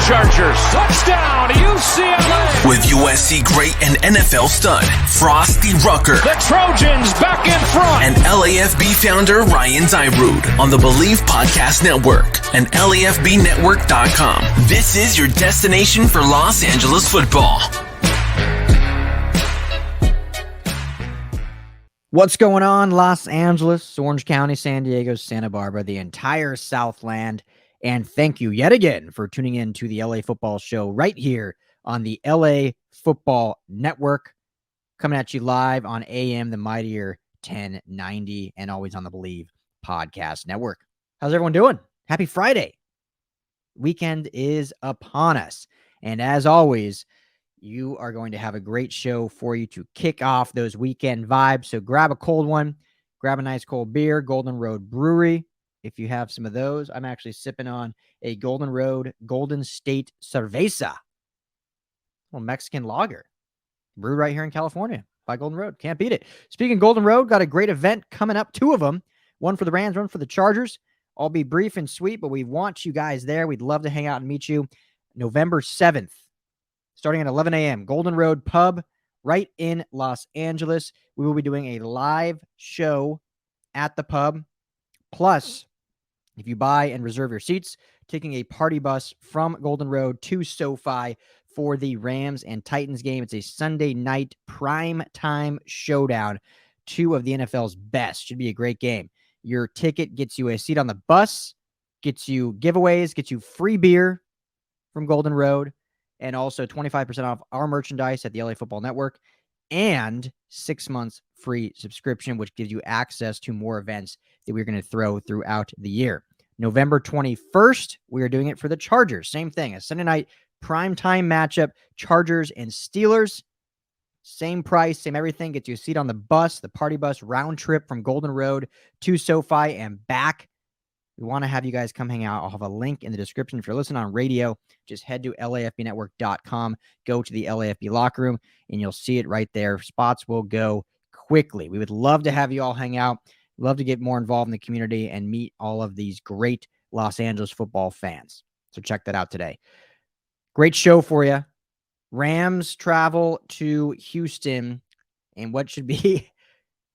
Chargers. Touchdown, UCLA. With USC great and NFL stud, Frostee Rucker. The Trojans back in front. And LAFB founder Ryan Dyrud on the Believe Podcast Network and LAFBnetwork.com. This is your destination for Los Angeles football. What's going on, Los Angeles, Orange County, San Diego, Santa Barbara, the entire Southland, and thank you yet again for tuning in to the LA Football Show right here on the LA Football Network, coming at you live on AM, the mightier 1090, and always on the Believe Podcast Network. How's everyone doing? Happy Friday. Weekend is upon us, and as always, you are going to have a great show for you to kick off those weekend vibes. So grab a cold one, grab a nice cold beer, Golden Road Brewery. If you have some of those, I'm actually sipping on a Golden Road Golden State Cerveza. Well, Mexican lager brewed right here in California by Golden Road. Can't beat it. Speaking of Golden Road, got a great event coming up, two of them, one for the Rams, one for the Chargers. I'll be brief and sweet, but we want you guys there. We'd love to hang out and meet you November 7th. Starting at 11 a.m., Golden Road Pub right in Los Angeles. We will be doing a live show at the pub. Plus, if you buy and reserve your seats, taking a party bus from Golden Road to SoFi for the Rams and Titans game. It's a Sunday night prime time showdown. Two of the NFL's best. Should be a great game. Your ticket gets you a seat on the bus, gets you giveaways, gets you free beer from Golden Road, and also 25% off our merchandise at the LA Football Network, and 6 months free subscription, which gives you access to more events that we're going to throw throughout the year. November 21st, we are doing it for the Chargers. Same thing, a Sunday night primetime matchup, Chargers and Steelers. Same price, same everything. Gets you a seat on the bus, the party bus, round trip from Golden Road to SoFi and back. We want to have you guys come hang out. I'll have a link in the description. If you're listening on radio, just head to LAFBnetwork.com, go to the LAFB locker room, and you'll see it right there. Spots will go quickly. We would love to have you all hang out. Love to get more involved in the community and meet all of these great Los Angeles football fans. So check that out today. Great show for you. Rams travel to Houston, and what should be,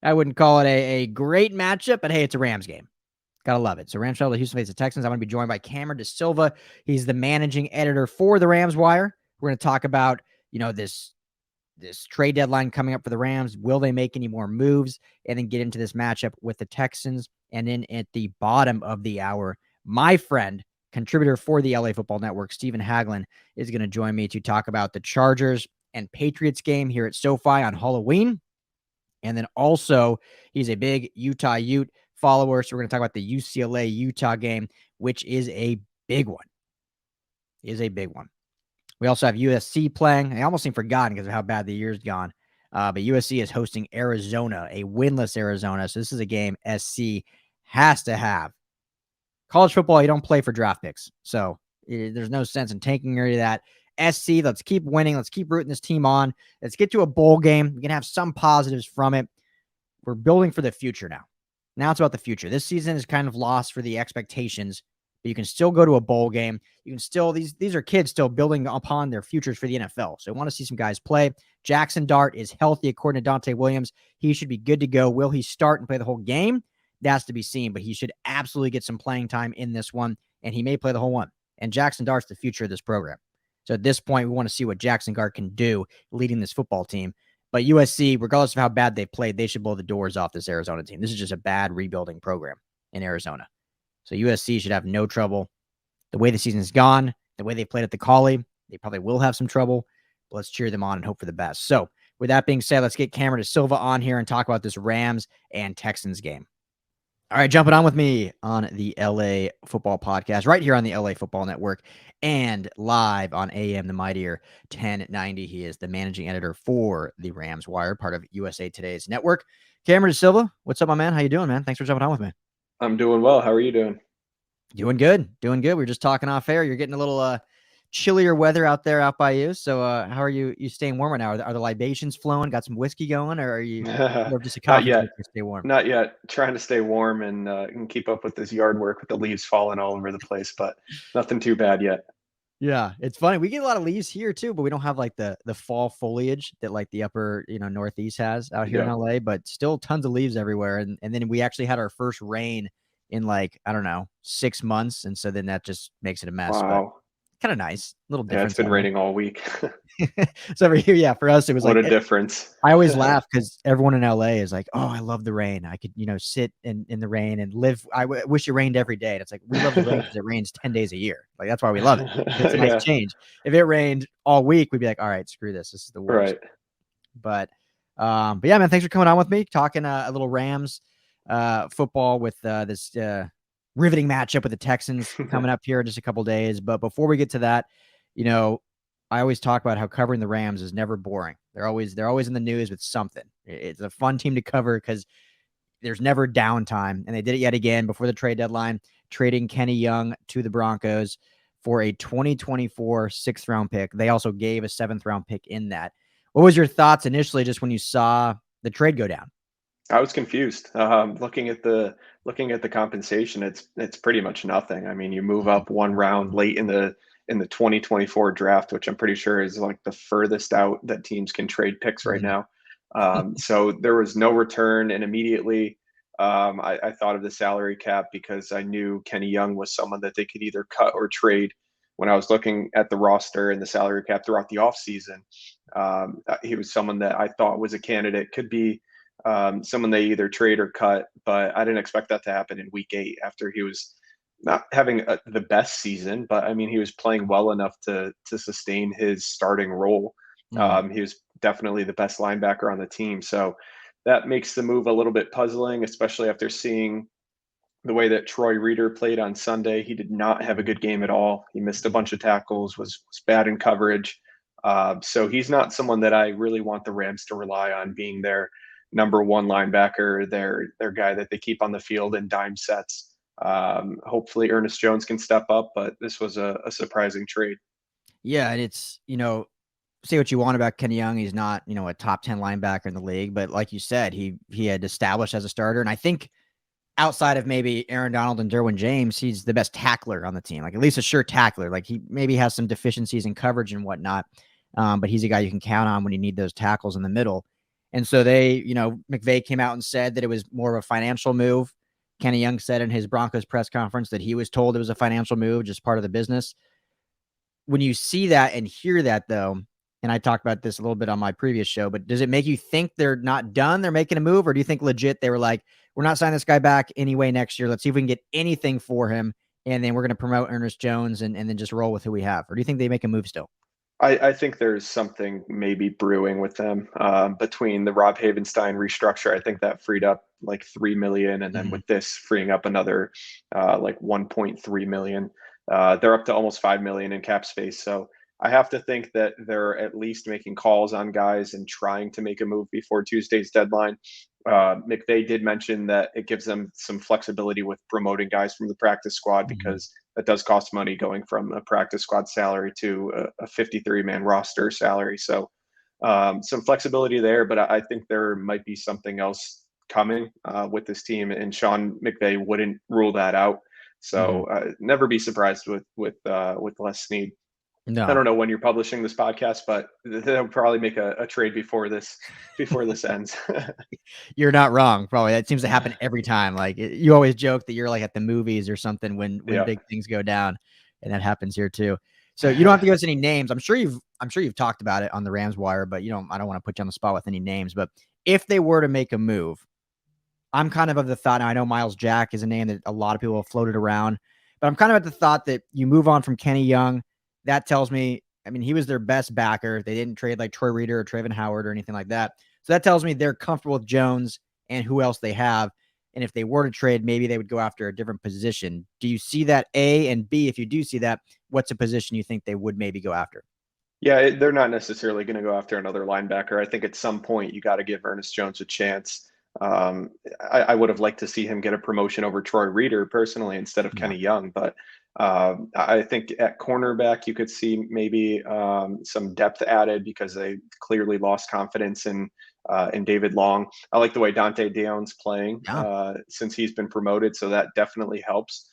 I wouldn't call it a great matchup, but hey, it's a Rams game. Gotta love it. So Rams travel to Houston face the Texans. I'm going to be joined by Kenneth DaSilva. He's the managing editor for the Rams Wire. We're going to talk about, this trade deadline coming up for the Rams. Will they make any more moves? And then get into this matchup with the Texans. And then at the bottom of the hour, my friend, contributor for the LA Football Network, Stephen Haglund, is going to join me to talk about the Chargers and Patriots game here at SoFi on Halloween. And then also, he's a big Utah Ute follower, so we're going to talk about the UCLA-Utah game, which is a big one. We also have USC playing. I almost seem forgotten because of how bad the year's gone. But USC is hosting Arizona, a winless Arizona. So this is a game SC has to have. College football, you don't play for draft picks. So there's no sense in tanking or any of that. SC, let's keep winning. Let's keep rooting this team on. Let's get to a bowl game. We can have some positives from it. We're building for the future now. Now it's about the future. This season is kind of lost for the expectations, but you can still go to a bowl game. You can still, these are kids still building upon their futures for the NFL. So I want to see some guys play. Jackson Dart is healthy, according to Dante Williams. He should be good to go. Will he start and play the whole game? That's to be seen, but he should absolutely get some playing time in this one, and he may play the whole one. And Jackson Dart's the future of this program. So at this point, we want to see what Jackson Dart can do leading this football team. But USC, regardless of how bad they played, they should blow the doors off this Arizona team. This is just a bad rebuilding program in Arizona. So USC should have no trouble. The way the season's gone, the way they played at the Collie, they probably will have some trouble. But let's cheer them on and hope for the best. So with that being said, let's get Kenneth DaSilva on here and talk about this Rams and Texans game. All right, jumping on with me on the LA Football Podcast, right here on the LA Football Network and live on AM, the mightier 1090. He is the managing editor for the Rams Wire, part of USA Today's network. Kenneth DaSilva, what's up, my man? How you doing, man? Thanks for jumping on with me. I'm doing well. How are you doing? Doing good. We were just talking off air. You're getting a little chillier weather out there out by you. So how are you staying warm right now? Are the libations flowing? Got some whiskey going, or are you just a coffee to stay warm? Not yet. Trying to stay warm and keep up with this yard work with the leaves falling all over the place, but nothing too bad yet. Yeah, it's funny. We get a lot of leaves here too, but we don't have like the fall foliage that like the upper, Northeast has out here in Yeah. LA, but still tons of leaves everywhere. And then we actually had our first rain in like, I don't know, 6 months. And so then that just makes it a mess, but Wow. kind of nice. Little Yeah, it's difference been out here. raining all week. So over here, yeah, for us, it was What like a difference. I always laugh because everyone in LA is like, "Oh, I love the rain. I could, sit in the rain and live. Wish it rained every day." And it's like we love the rain because it rains 10 days a year. Like that's why we love it. It's a nice Yeah, change. If it rained all week, we'd be like, "All right, screw this. This is the worst." right. But yeah, man, thanks for coming on with me, talking a little Rams football with this riveting matchup with the Texans coming up here in just a couple days. But before we get to that, you know, I always talk about how covering the Rams is never boring. They're always in the news with something. It's a fun team to cover because there's never downtime, and they did it yet again before the trade deadline, trading Kenny Young to the Broncos for a 2024 6th-round pick. They also gave a 7th-round pick in that. What was your thoughts initially just when you saw the trade go down? I was confused. Looking at the compensation, it's pretty much nothing. I mean, you move up one round late in the 2024 draft, which I'm pretty sure is like the furthest out that teams can trade picks right Mhm. now. So there was no return, and immediately I thought of the salary cap because I knew Kenny Young was someone that they could either cut or trade. When I was looking at the roster and the salary cap throughout the offseason, he was someone that I thought was a candidate, could be someone they either trade or cut. But I didn't expect that to happen in week 8 after he was not having the best season, but I mean, he was playing well enough to sustain his starting role. Mhm. He was definitely the best linebacker on the team. So that makes the move a little bit puzzling, especially after seeing the way that Troy Reeder played on Sunday. He did not have a good game at all. He missed a bunch of tackles, was bad in coverage. So he's not someone that I really want the Rams to rely on being their number one linebacker, their guy that they keep on the field in dime sets. Hopefully Ernest Jones can step up, but this was a surprising trade. Yeah, and it's, say what you want about Kenny Young. He's not, a top 10 linebacker in the league, but like you said, he had established as a starter. And I think outside of maybe Aaron Donald and Derwin James, he's the best tackler on the team, like at least a sure tackler. Like he maybe has some deficiencies in coverage and whatnot, but he's a guy you can count on when you need those tackles in the middle. And so McVay came out and said that it was more of a financial move. Kenny Young said in his Broncos press conference that he was told it was a financial move, just part of the business. When you see that and hear that, though, and I talked about this a little bit on my previous show, but does it make you think they're not done? They're making a move, or do you think legit they were like, we're not signing this guy back anyway next year. Let's see if we can get anything for him, and then we're going to promote Ernest Jones and then just roll with who we have? Or do you think they make a move still? I think there's something maybe brewing with them between the Rob Havenstein restructure. I think that freed up like 3 million, and then Mhm. with this freeing up another like 1.3 million, they're up to almost 5 million in cap space. So I have to think that they're at least making calls on guys and trying to make a move before Tuesday's deadline. McVay did mention that it gives them some flexibility with promoting guys from the practice squad Mhm. because that does cost money going from a practice squad salary to a 53-man roster salary. So some flexibility there, but I think there might be something else coming with this team, and Sean McVay wouldn't rule that out. Mhm. So never be surprised with Les Snead. I No. don't know when you're publishing this podcast, but they'll probably make a trade before this ends. You're not wrong. Probably that seems to happen every time. Like you always joke that you're like at the movies or something when Yeah. big things go down, and that happens here too. So you don't have to give us any names. I'm sure you've talked about it on the Rams wire, but I don't want to put you on the spot with any names. But if they were to make a move, I'm kind of the thought. Now I know Miles Jack is a name that a lot of people have floated around, but I'm kind of at the thought that you move on from Kenny Young. That tells me, I mean, he was their best backer. They didn't trade like Troy Reeder or Trayvon Howard or anything like that. So that tells me they're comfortable with Jones and who else they have. And if they were to trade, maybe they would go after a different position. Do you see that? A, and B, if you do see that, what's a position you think they would maybe go after? Yeah, they're not necessarily going to go after another linebacker. I think at some point you got to give Ernest Jones a chance. Um, I would have liked to see him get a promotion over Troy Reeder personally instead of Yeah. Kenny Young, but I think at cornerback you could see maybe some depth added because they clearly lost confidence in David Long. I like the way Dante Deon's playing Yeah. since he's been promoted, so that definitely helps.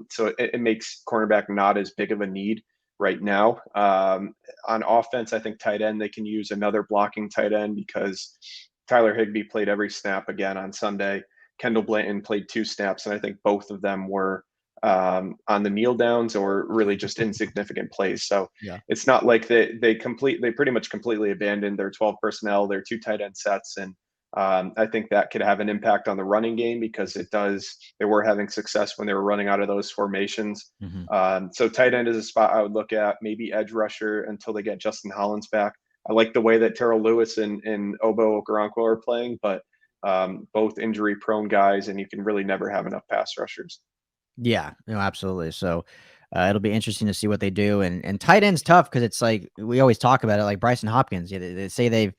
So it makes cornerback not as big of a need. right now. On offense, I think tight end, they can use another blocking tight end because Tyler Higbee played every snap again on Sunday. Kendall Blanton played 2 snaps, and I think both of them were on the kneel downs or really just insignificant plays. So Yeah. it's not like they pretty much completely abandoned their 12 personnel, their 2 tight end sets, and I think that could have an impact on the running game because they were having success when they were running out of those formations. So tight end is a spot I would look at, maybe edge rusher until they get Justin Hollins back. I like the way that Terrell Lewis and Obo Okoronkwo are playing, but both injury prone guys, and you can really never have enough pass rushers. Yeah, no, absolutely. So it'll be interesting to see what they do. And tight end's tough because it's like we always talk about it, like Bryson Hopkins. Yeah, they say they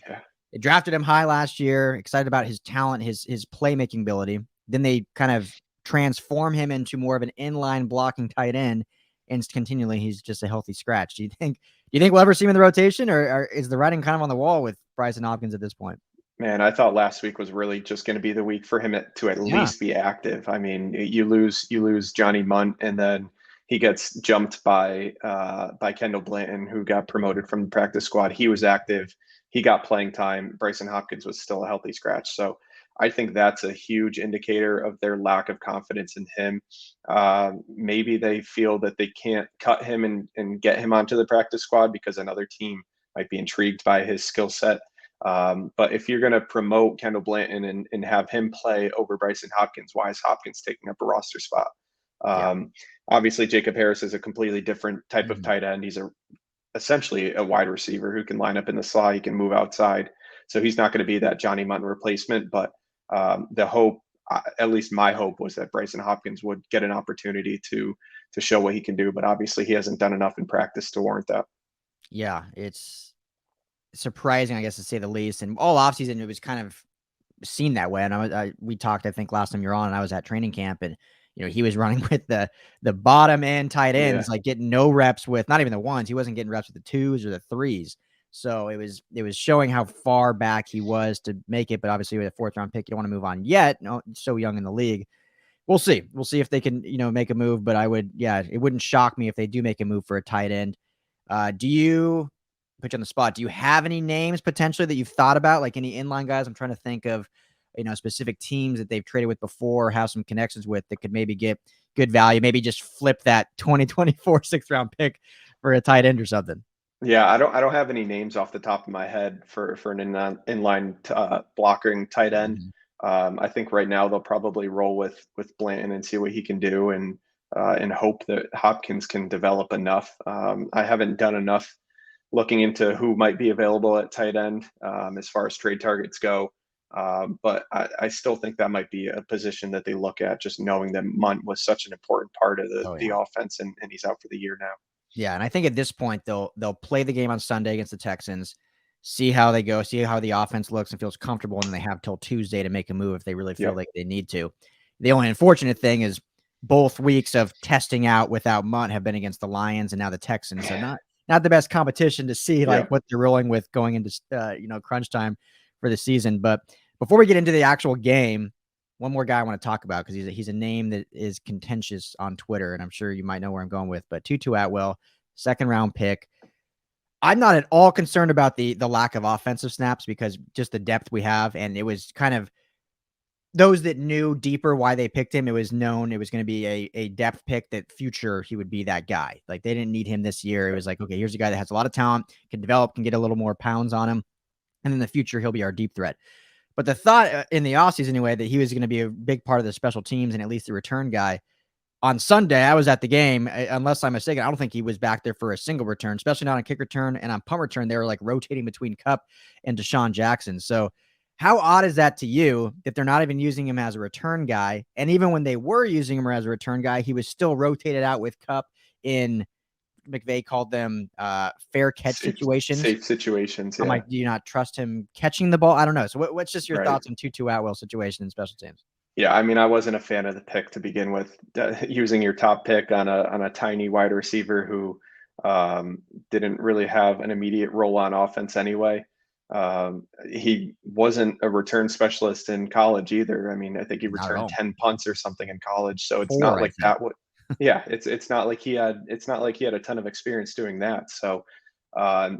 drafted him high last year, excited about his talent, his playmaking ability. Then they kind of transform him into more of an inline blocking tight end, and continually he's just a healthy scratch. Do you think we'll ever see him in the rotation, or is the writing kind of on the wall with Bryson Hopkins at this point? Man, I thought last week was really just going to be the week for him to at least be active. I mean, you lose Johnny Munt, and then he gets jumped by Kendall Blanton, who got promoted from the practice squad. He was active. He got playing time. Bryson Hopkins was still a healthy scratch. So I think that's a huge indicator of their lack of confidence in him. Maybe they feel that they can't cut him and get him onto the practice squad because another team might be intrigued by his skill set. But if you're going to promote Kendall Blanton and have him play over Bryson Hopkins, why is Hopkins taking up a roster spot? Obviously, Jacob Harris is a completely different type of tight end. He's essentially a wide receiver who can line up in the slot. He can move outside. So he's not going to be that Johnny Munton replacement. But the hope, at least my hope, was that Bryson Hopkins would get an opportunity to show what he can do. But obviously, he hasn't done enough in practice to warrant that. Yeah, it's surprising, I guess, to say the least. And all offseason, it was kind of seen that way. And we talked, I think, last time you're on, and I was at training camp, and he was running with the bottom end tight ends, like getting no reps with not even the ones. He wasn't getting reps with the 2s or the 3s. So it was showing how far back he was to make it. But obviously, with a 4th round pick, you don't want to move on yet. No, so young in the league. We'll see. We'll see if they can, make a move. But it wouldn't shock me if they do make a move for a tight end. Do you put you on the spot? Do you have any names potentially that you've thought about, like any inline guys? I'm trying to think of, specific teams that they've traded with before, have some connections with that could maybe get good value. Maybe just flip that 2024 6th round pick for a tight end or something. Yeah, I don't have any names off the top of my head for an inline blocking tight end. I think right now they'll probably roll with Blanton and see what he can do, and hope that Hopkins can develop enough. I haven't done enough looking into who might be available at tight end as far as trade targets go. But I still think that might be a position that they look at, just knowing that Munt was such an important part of the offense, and he's out for the year now. Yeah, and I think at this point they'll play the game on Sunday against the Texans, see how they go, see how the offense looks and feels comfortable, and then they have till Tuesday to make a move if they really feel like they need to. The only unfortunate thing is both weeks of testing out without Munt have been against the Lions and now the Texans. So not the best competition to see what they're rolling with going into crunch time for the season. But before we get into the actual game, one more guy I want to talk about because he's a name that is contentious on Twitter, and I'm sure you might know where I'm going with. But Tutu Atwell, 2nd round pick. I'm not at all concerned about the lack of offensive snaps because just the depth we have, and it was kind of those that knew deeper why they picked him. It was known it was going to be a depth pick, that future he would be that guy. Like they didn't need him this year. It was like, okay, here's a guy that has a lot of talent, can develop, can get a little more pounds on him, and in the future he'll be our deep threat. But the thought in the offseason anyway that he was going to be a big part of the special teams and at least the return guy. On Sunday, I was at the game. Unless I'm mistaken, I don't think he was back there for a single return, especially not on kick return. And on punt return, they were like rotating between Kupp and Deshaun Jackson. So how odd is that to you that they're not even using him as a return guy? And even when they were using him as a return guy, he was still rotated out with Kupp in, McVay called them fair catch situations. Safe situations. I'm like, do you not trust him catching the ball? I don't know. So what's just your thoughts on Tutu Atwell situation in special teams? Yeah, I mean, I wasn't a fan of the pick to begin with. Using your top pick on a tiny wide receiver who didn't really have an immediate role on offense anyway. He wasn't a return specialist in college either. I mean, I think he returned 10 punts or something in college. So it's not like that would Yeah, it's not like he had a ton of experience doing that. So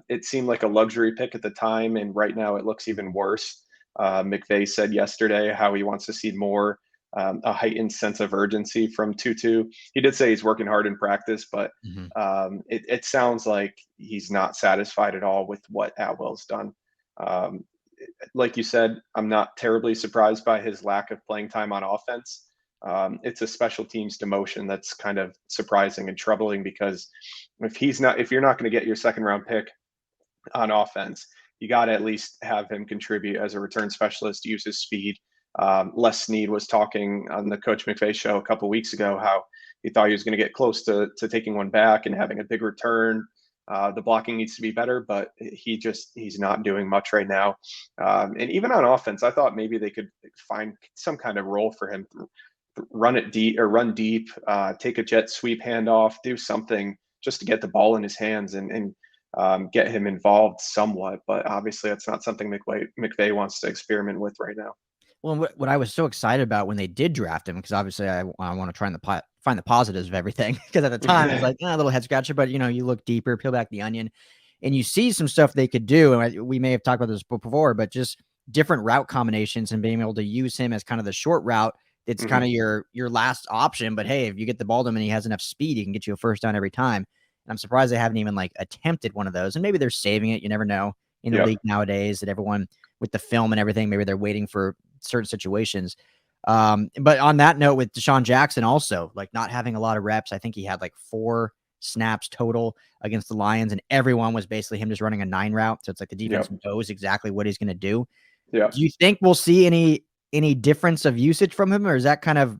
it seemed like a luxury pick at the time, and right now it looks even worse. McVay said yesterday how he wants to see more a heightened sense of urgency from Tutu. He did say he's working hard in practice, but Mhm. it sounds like he's not satisfied at all with what Atwell's done. Um, like you said, I'm not terribly surprised by his lack of playing time on offense. It's a special teams demotion that's kind of surprising and troubling because if you're not going to get your second round pick on offense, you got to at least have him contribute as a return specialist, use his speed. Les Snead was talking on the Coach McVay show a couple weeks ago how he thought he was going to get close to taking one back and having a big return. The blocking needs to be better, but he's not doing much right now. And even on offense, I thought maybe they could find some kind of role for him, run it deep or run deep, take a jet sweep handoff, do something just to get the ball in his hands and get him involved somewhat. But obviously, that's not something McVay wants to experiment with right now. Well, what I was so excited about when they did draft him, because obviously I want to try and find the positives of everything. Because at the time it was like a little head scratcher, but you look deeper, peel back the onion, and you see some stuff they could do. And we may have talked about this before, but just different route combinations and being able to use him as kind of the short route. It's kind of your last option. But hey, if you get the ball to him and he has enough speed, he can get you a first down every time. And I'm surprised they haven't even attempted one of those. And maybe they're saving it. You never know in the league nowadays that everyone with the film and everything, maybe they're waiting for certain situations. But on that note, with Deshaun Jackson also not having a lot of reps, I think he had 4 snaps total against the Lions, and everyone was basically him just running a 9 route. So it's the defense knows exactly what he's going to do. Yeah. Do you think we'll see any difference of usage from him, or is that kind of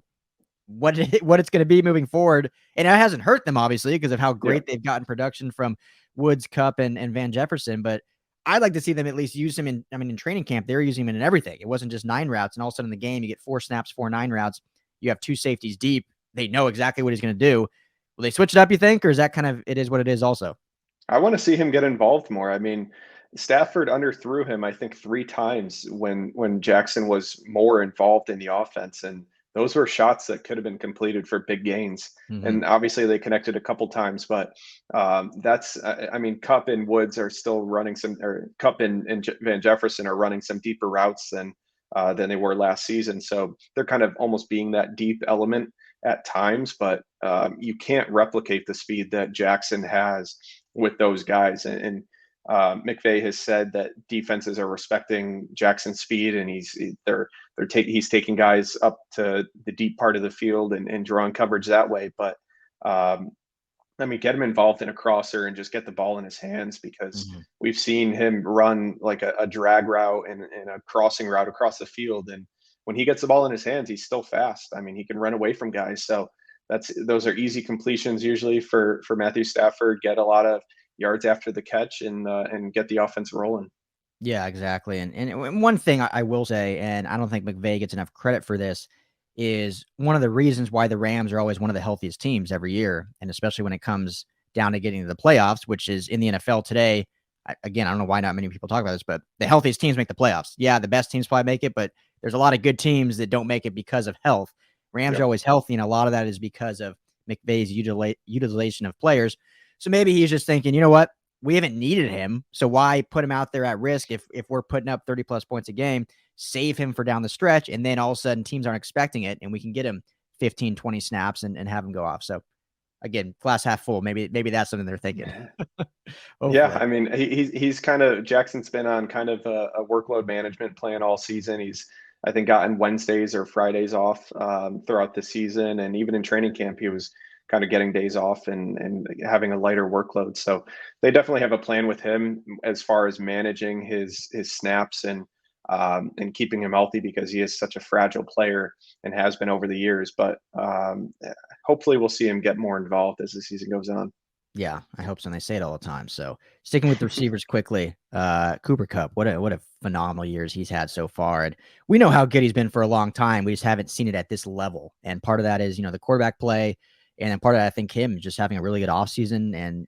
what it's going to be moving forward? And it hasn't hurt them obviously because of how great they've gotten production from Woods, Cup, and Van Jefferson, but I'd like to see them at least use him in training camp. They were using him in everything. It wasn't just 9 routes. And all of a sudden in the game, you get 4 snaps, 4 9 routes. You have 2 safeties deep. They know exactly what he's going to do. Will they switch it up, you think? Or is that kind of, it is what it is also? I want to see him get involved more. I mean, Stafford underthrew him, I think, 3 times when Jackson was more involved in the offense. And those were shots that could have been completed for big gains. And obviously they connected a couple times, but I mean, Cup and Woods are still running Cup and Van Jefferson are running some deeper routes than they were last season. So they're kind of almost being that deep element at times, but you can't replicate the speed that Jackson has with those guys. And McVay has said that defenses are respecting Jackson's speed, and he's taking guys up to the deep part of the field and drawing coverage that way. But I mean, get him involved in a crosser and just get the ball in his hands, because we've seen him run a drag route and a crossing route across the field. And when he gets the ball in his hands, he's still fast. I mean, he can run away from guys. So those are easy completions usually for Matthew Stafford. Get a lot of yards after the catch and get the offense rolling. Yeah, exactly. And one thing I will say, and I don't think McVay gets enough credit for this, is one of the reasons why the Rams are always one of the healthiest teams every year, and especially when it comes down to getting to the playoffs, which is in the NFL today. Again, I don't know why not many people talk about this, but the healthiest teams make the playoffs. Yeah, the best teams probably make it, but there's a lot of good teams that don't make it because of health. Rams are always healthy, and a lot of that is because of McVay's utilization of players. So maybe he's just thinking, you know what? We haven't needed him, so why put him out there at risk if we're putting up 30-plus points a game? Save him for down the stretch, and then all of a sudden teams aren't expecting it, and we can get him 15, 20 snaps and have him go off. So, again, glass half full. Maybe that's something they're thinking. Yeah, I mean, he's kind of – Jackson's been on kind of a workload management plan all season. He's, I think, gotten Wednesdays or Fridays off throughout the season, and even in training camp he was – kind of getting days off and having a lighter workload. So they definitely have a plan with him as far as managing his snaps and keeping him healthy, because he is such a fragile player and has been over the years. But hopefully we'll see him get more involved as the season goes on. Yeah, I hope so. And they say it all the time. So sticking with the receivers quickly, Cooper Kupp, what a phenomenal years he's had so far. And we know how good he's been for a long time. We just haven't seen it at this level. And part of that is, the quarterback play. And then part of that, I think him just having a really good offseason and,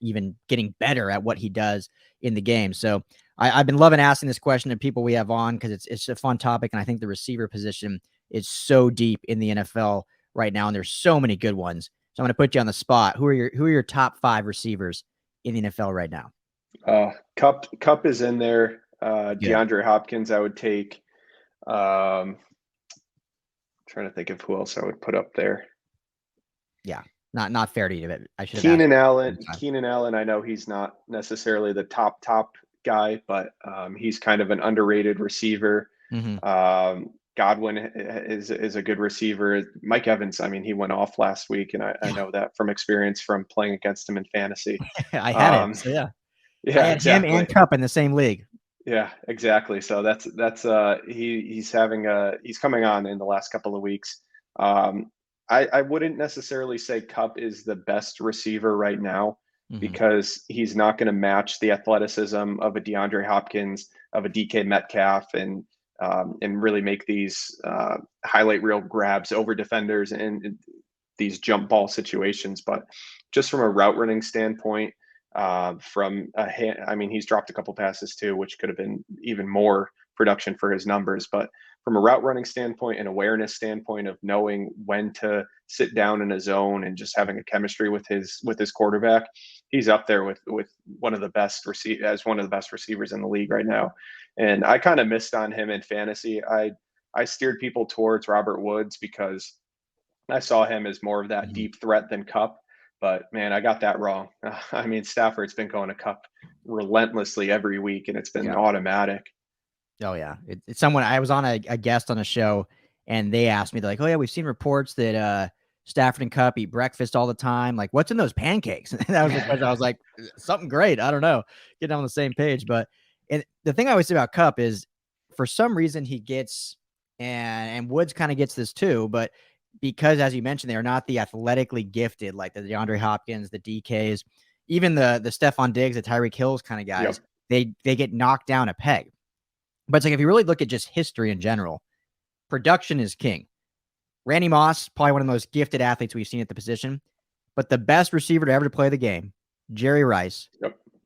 even getting better at what he does in the game. So I've been loving asking this question to people we have on, because it's a fun topic. And I think the receiver position is so deep in the NFL right now, and there's so many good ones. So I'm going to put you on the spot. Who are your top 5 receivers in the NFL right now? Cup is in there. Good. DeAndre Hopkins, I would take. Trying to think of who else I would put up there. Yeah, not fair to you. I should have Keenan Allen. Keenan Allen, I know he's not necessarily the top guy, but he's kind of an underrated receiver. Mm-hmm. Godwin is a good receiver. Mike Evans, I mean, he went off last week, and I know that from experience from playing against him in fantasy. I had him. So yeah, I had exactly. him and Cup in the same league. Yeah, exactly. So that's he's coming on in the last couple of weeks. I wouldn't necessarily say Cup is the best receiver right now because he's not going to match the athleticism of a DeAndre Hopkins, of a DK Metcalf, and really make these highlight reel grabs over defenders and these jump ball situations. But just from a route running standpoint, he's dropped a couple passes too, which could have been even more production for his numbers. But from a route running standpoint and awareness standpoint of knowing when to sit down in a zone and just having a chemistry with his quarterback, he's up there with one of the best receivers in the league right now. And I kind of missed on him in fantasy. I steered people towards Robert Woods because I saw him as more of that deep threat than Cup. But man, I got that wrong. I mean, Stafford's been going to Cup relentlessly every week, and it's been automatic. Oh yeah, it's someone. I was on a guest on a show, and they asked me, they're like, "Oh yeah, we've seen reports that Stafford and Cup eat breakfast all the time. Like, what's in those pancakes?" And that was the question. I was like, "Something great. I don't know. Getting on the same page." But the thing I always say about Cup is, for some reason, he gets and Woods kind of gets this too, but because, as you mentioned, they are not the athletically gifted like the DeAndre Hopkins, the DKs, even the Stephon Diggs, the Tyreek Hills kind of guys. Yep. They get knocked down a peg. But it's like, if you really look at just history in general, production is king. Randy Moss, probably one of the most gifted athletes we've seen at the position, but the best receiver to ever play the game, Jerry Rice,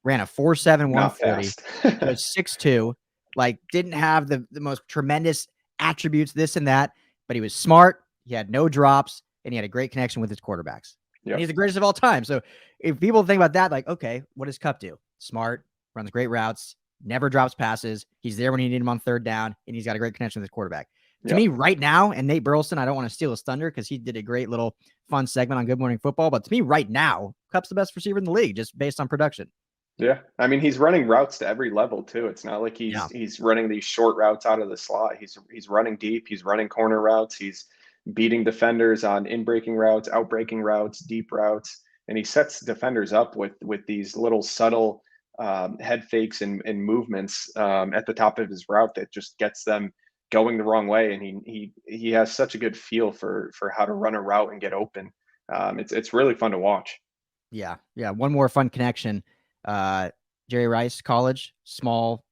ran a 4.7 140, was 6'2", like didn't have the most tremendous attributes, this and that, but he was smart. He had no drops, and he had a great connection with his quarterbacks. Yep. And he's the greatest of all time. So if people think about that, like, okay, what does Cup do? Smart, runs great routes, never drops passes. He's there when you need him on third down, and he's got a great connection with his quarterback. To me, right now, and Nate Burleson, I don't want to steal his thunder because he did a great little fun segment on Good Morning Football, but to me, right now, Cup's the best receiver in the league, just based on production. Yeah, I mean, he's running routes to every level too. It's not like he's running these short routes out of the slot. He's running deep. He's running corner routes. He's beating defenders on in-breaking routes, out-breaking routes, deep routes, and he sets defenders up with these little subtle head fakes and movements at the top of his route that just gets them going the wrong way. And he has such a good feel for how to run a route and get open. It's really fun to watch. Yeah. One more fun connection. Jerry Rice College, small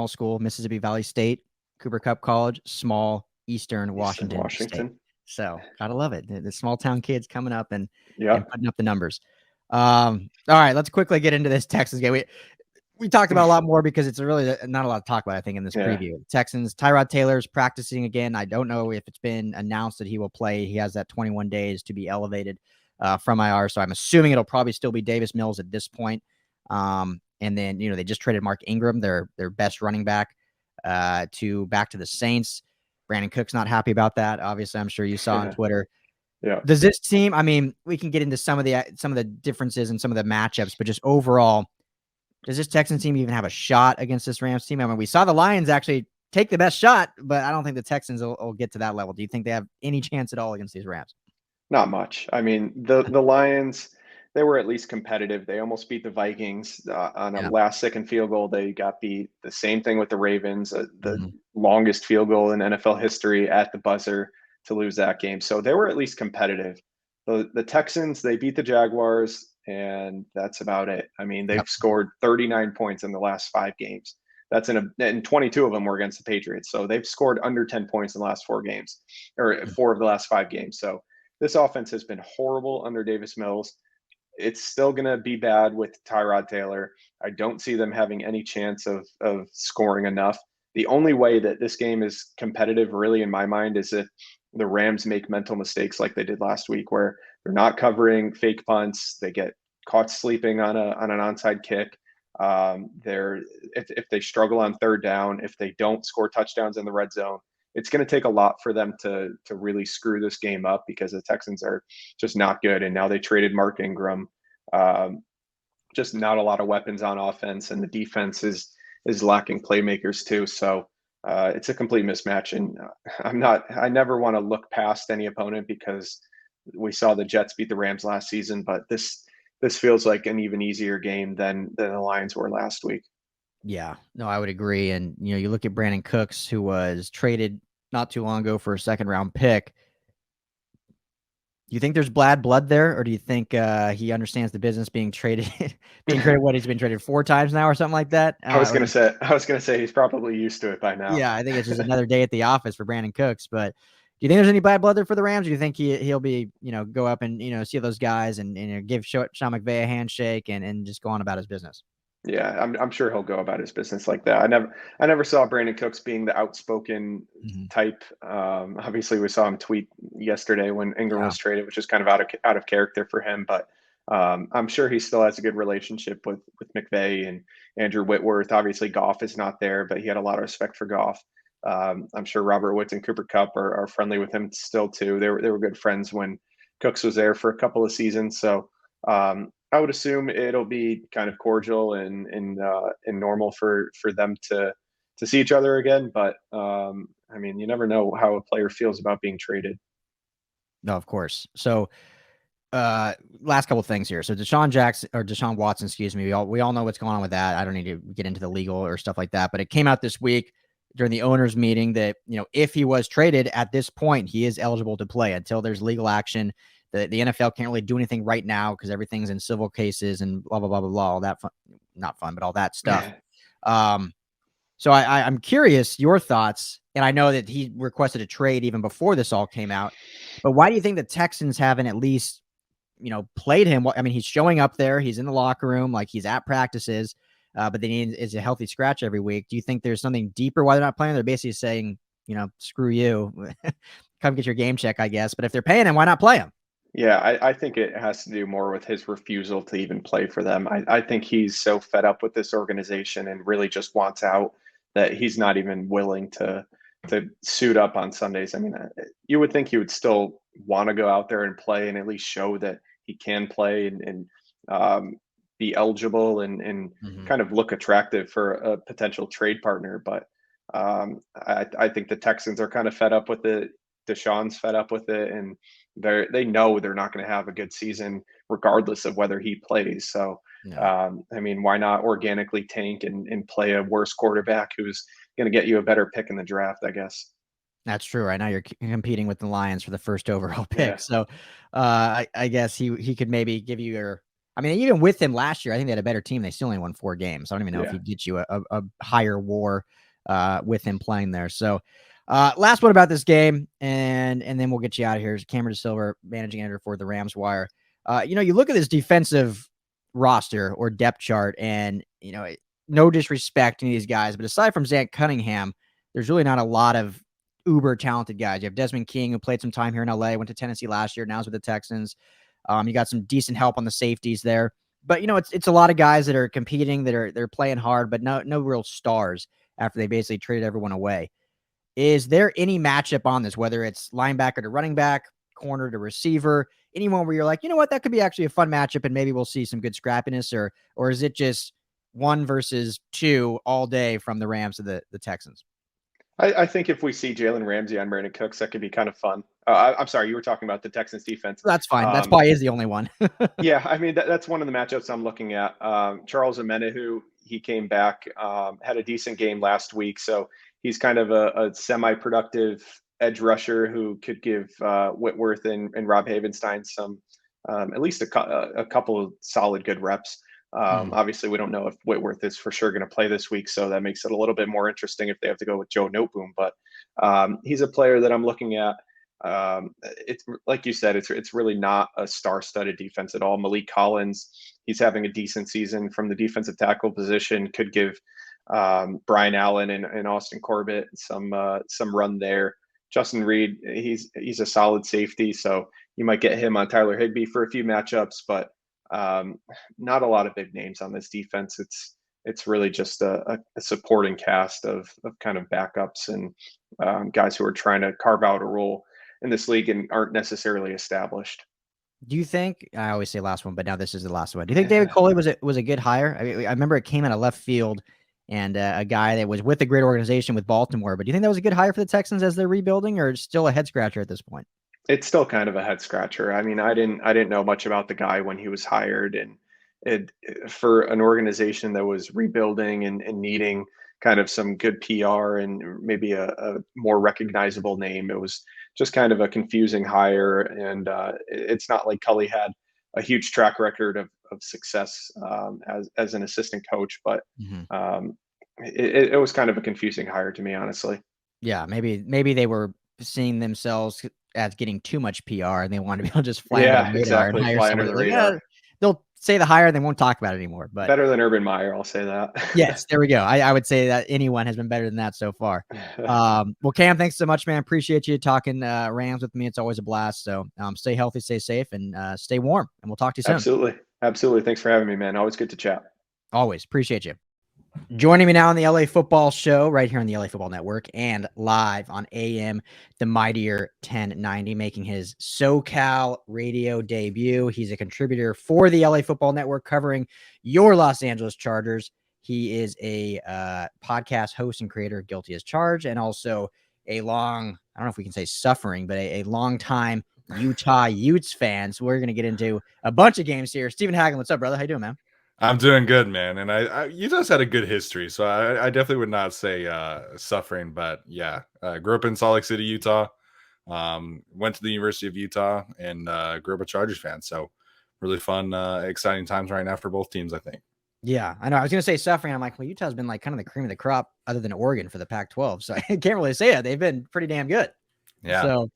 school, Mississippi Valley State. Cooper Kupp College, small Eastern Washington State. So gotta love it. The small town kids coming up and putting up the numbers. All right, let's quickly get into this Texans game. We talked about a lot more because it's really not a lot to talk about, I think, in this preview. Texans, Tyrod Taylor's practicing again. I don't know if it's been announced that he will play. He has that 21 days to be elevated from IR, so I'm assuming it'll probably still be Davis Mills at this point. And then, they just traded Mark Ingram, their best running back, back to the Saints. Brandon Cook's not happy about that. Obviously, I'm sure you saw on Twitter. Yeah. Does this team, I mean, we can get into some of the differences and some of the matchups, but just overall, does this Texans team even have a shot against this Rams team? I mean, we saw the Lions actually take the best shot, but I don't think the Texans will get to that level. Do you think they have any chance at all against these Rams? Not much. I mean, the Lions, they were at least competitive. They almost beat the Vikings on a last-second field goal. They got beat. The same thing with the Ravens, the longest field goal in NFL history at the buzzer to lose that game. So they were at least competitive. The Texans, they beat the Jaguars, and that's about it. I mean, they've scored 39 points in the last 5 games. That's and 22 of them were against the Patriots. So they've scored under 10 points in the last 4 games, or 4 of the last 5 games. So this offense has been horrible under Davis Mills. It's still going to be bad with Tyrod Taylor. I don't see them having any chance of scoring enough. the only way that this game is competitive, really, in my mind, is if the Rams make mental mistakes like they did last week, where they're not covering fake punts, they get caught sleeping on an onside kick. If they struggle on third down, if they don't score touchdowns in the red zone, it's going to take a lot for them to really screw this game up, because the Texans are just not good. And now they traded Mark Ingram. Just not a lot of weapons on offense, and the defense is lacking playmakers too. So it's a complete mismatch. And I never want to look past any opponent, because we saw the Jets beat the Rams last season, but this feels like an even easier game than the Lions were last week. Yeah, no, I would agree. And, you look at Brandon Cooks, who was traded not too long ago for a second-round pick. Do you think there's bad blood there, or do you think he understands the business being traded? What, he's been traded 4 times now or something like that? I was gonna say he's probably used to it by now. Yeah, I think it's just another day at the office for Brandon Cooks. But do you think there's any bad blood there for the Rams? Or do you think he'll be, go up and see those guys and give Sean McVay a handshake and just go on about his business? Yeah, I'm sure he'll go about his business like that. I never saw Brandon Cooks being the outspoken type. Obviously, we saw him tweet yesterday when Ingram was traded, which is kind of out of character for him. But I'm sure he still has a good relationship with McVay and Andrew Whitworth. Obviously, Goff is not there, but he had a lot of respect for Goff. I'm sure Robert Woods and Cooper Kupp are friendly with him still too. They were good friends when Cooks was there for a couple of seasons. So I would assume it'll be kind of cordial and normal for them to see each other again. But I mean, you never know how a player feels about being traded. No, of course. So last couple of things here. So Deshaun Watson, excuse me. We all know what's going on with that. I don't need to get into the legal or stuff like that, but it came out this week during the owners meeting that, if he was traded at this point, he is eligible to play until there's legal action. The NFL can't really do anything right now because everything's in civil cases and blah, blah, blah, blah, blah, all that fun, not fun, but all that stuff. So I'm curious your thoughts. And I know that he requested a trade even before this all came out, but why do you think the Texans haven't at least, played him? I mean, he's showing up there. He's in the locker room, like he's at practices, but then he is a healthy scratch every week. Do you think there's something deeper why they're not playing? They're basically saying, screw you, come get your game check, I guess. But if they're paying him, why not play him? Yeah, I think it has to do more with his refusal to even play for them. I think he's so fed up with this organization and really just wants out that he's not even willing to suit up on Sundays. I mean, you would think he would still want to go out there and play and at least show that he can play and be eligible and kind of look attractive for a potential trade partner. But I think the Texans are kind of fed up with it. Deshaun's fed up with it, and they know they're not going to have a good season regardless of whether he plays. So, I mean, why not organically tank and play a worse quarterback who's going to get you a better pick in the draft, I guess. That's true. Right now you're competing with the Lions for the first overall pick. Yeah. So I guess he could maybe give you even with him last year, I think they had a better team. They still only won 4 games. I don't even know if he'd get you a higher WAR with him playing there. So last one about this game, and then we'll get you out of here. Cameron DaSilva, managing editor for the Rams Wire. You look at this defensive roster or depth chart, and no disrespect to these guys, but aside from Zach Cunningham, there's really not a lot of uber talented guys. You have Desmond King, who played some time here in LA, went to Tennessee last year, now is with the Texans. You got some decent help on the safeties there, but it's a lot of guys that are competing, they're playing hard, but no real stars after they basically traded everyone away. Is there any matchup on this, whether it's linebacker to running back, corner to receiver, anyone where you're like, that could be actually a fun matchup and maybe we'll see some good scrappiness, or is it just 1 versus 2 all day from the Rams to the Texans? I think if we see Jalen Ramsey on Brandon Cooks, that could be kind of fun. I'm sorry, you were talking about the Texans defense. That's fine. That's probably is the only one. Yeah, I mean, that's one of the matchups I'm looking at. Charles Omenihu, he came back, had a decent game last week. So he's kind of a semi-productive edge rusher who could give Whitworth and Rob Havenstein some, at least a couple of solid good reps. Obviously, we don't know if Whitworth is for sure going to play this week, so that makes it a little bit more interesting if they have to go with Joe Noteboom. But he's a player that I'm looking at. It's like you said, it's really not a star-studded defense at all. Malik Collins, he's having a decent season from the defensive tackle position, could give Brian Allen and Austin Corbett, some run there. Justin Reed, he's a solid safety, so you might get him on Tyler Higbee for a few matchups, but not a lot of big names on this defense. It's really just a supporting cast of kind of backups and guys who are trying to carve out a role in this league and aren't necessarily established. Do you think, I always say last one, but now this is the last one. Do you think David Coley was a good hire? I mean, I remember it came out of left field and a guy that was with a great organization with Baltimore, but do you think that was a good hire for the Texans as they're rebuilding, or still a head scratcher at this point? It's still kind of a head scratcher. I mean, I didn't know much about the guy when he was hired, and for an organization that was rebuilding and needing kind of some good PR and maybe a more recognizable name, it was just kind of a confusing hire. And it's not like Cully had a huge track record of success as an assistant coach, but it was kind of a confusing hire to me, honestly. Yeah, maybe they were seeing themselves as getting too much PR, and they want to be able to just fly under the radar and hire fly under somebody. the radar. They'll say the hire, and they won't talk about it anymore. But better than Urban Meyer, I'll say that. Yes, there we go. I would say that anyone has been better than that so far. Well, Cam, thanks so much, man. Appreciate you talking Rams with me. It's always a blast. So stay healthy, stay safe, and stay warm. And we'll talk to you soon. Absolutely. Thanks for having me, man. Always good to chat. Always. Appreciate you. Joining me now on the LA Football Show, right here on the LA Football Network and live on AM, the mightier 1090, making his SoCal radio debut. He's a contributor for the LA Football Network covering your Los Angeles Chargers. He is a podcast host and creator, Guilty as Charged, and also I don't know if we can say suffering, but a long time Utah Utes fan. So we're going to get into a bunch of games here. Stephen Haglund, what's up, brother? How you doing, man? I'm doing good, man. And I Utah's had a good history, so I definitely would not say suffering, but yeah, grew up in Salt Lake City, Utah, went to the University of Utah, and grew up a Chargers fan. So really fun, exciting times right now for both teams, I think. Yeah, I know. I was going to say suffering. I'm like, well, Utah's been like kind of the cream of the crop other than Oregon for the Pac-12. So I can't really say it. They've been pretty damn good. Yeah. So,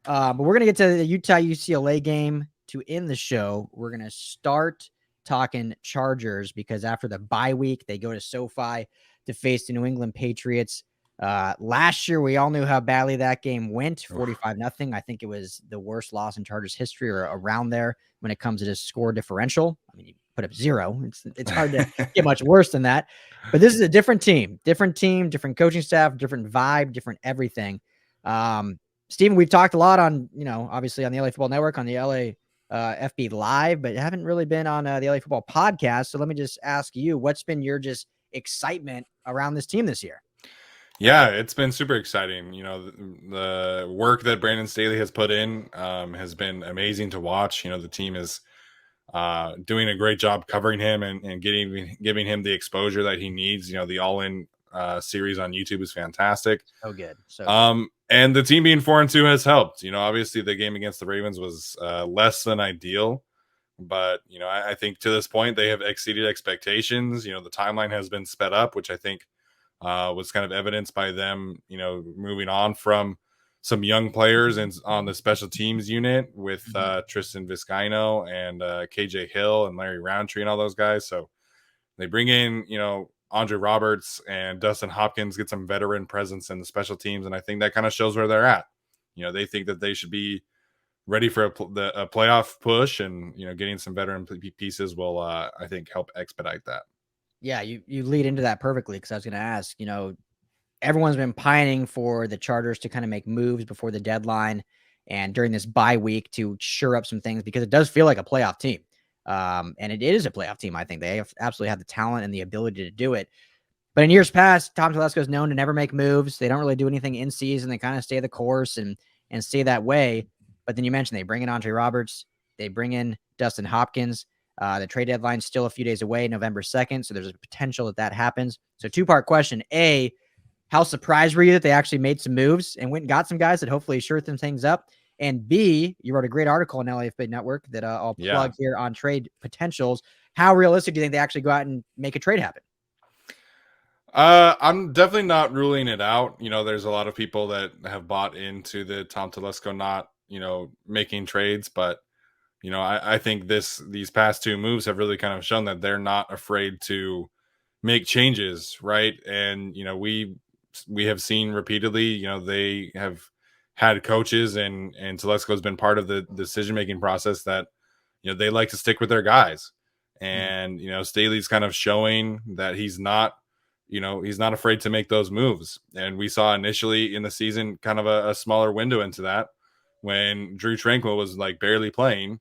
but we're going to get to the Utah UCLA game to end the show. We're going to start talking Chargers because after the bye week, they go to SoFi to face the New England Patriots. Last year, we all knew how badly that game went, 45-0. I think it was the worst loss in Chargers history or around there when it comes to this score differential. I mean, you put up 0. It's hard to get much worse than that. But this is a different team, different coaching staff, different vibe, different everything. Steven, we've talked a lot on, obviously on the LA Football Network, on the LA FB Live, but haven't really been on the LA Football Podcast. So let me just ask you, what's been your just excitement around this team this year? Yeah, it's been super exciting. The work that Brandon Staley has put in has been amazing to watch. The team is doing a great job covering him and giving him the exposure that he needs. The All-In series on YouTube is fantastic. So good. And the team being 4-2 has helped. Obviously the game against the Ravens was less than ideal, but I think to this point they have exceeded expectations. The timeline has been sped up, which I think was kind of evidenced by them, moving on from some young players and on the special teams unit with Tristan Vizcaino and KJ Hill and Larry Roundtree and all those guys. So they bring in, Andre Roberts and Dustin Hopkins, get some veteran presence in the special teams. And I think that kind of shows where they're at. They think that they should be ready for a playoff push, and, getting some veteran pieces will, I think, help expedite that. Yeah, you lead into that perfectly, because I was going to ask, everyone's been pining for the Chargers to kind of make moves before the deadline and during this bye week to shore up some things, because it does feel like a playoff team. And it is a playoff team. I think they absolutely have the talent and the ability to do it. But in years past, Tom Telesco is known to never make moves. They don't really do anything in season. They kind of stay the course and stay that way. But then you mentioned they bring in Andre Roberts. They bring in Dustin Hopkins. The trade deadline's still a few days away, November 2nd. So there's a potential that happens. So two-part question. A, how surprised were you that they actually made some moves and went and got some guys that hopefully shore some things up? And B, you wrote a great article on LAFB Network that I'll plug here on trade potentials. How realistic do you think they actually go out and make a trade happen? I'm definitely not ruling it out. There's a lot of people that have bought into the Tom Telesco not, making trades, but I think these past two moves have really kind of shown that they're not afraid to, make changes, right? And we have seen repeatedly, they have had coaches, and Telesco's been part of the decision making process that they like to stick with their guys. And Staley's kind of showing that he's not afraid to make those moves. And we saw initially in the season kind of a smaller window into that when Drew Tranquill was like barely playing,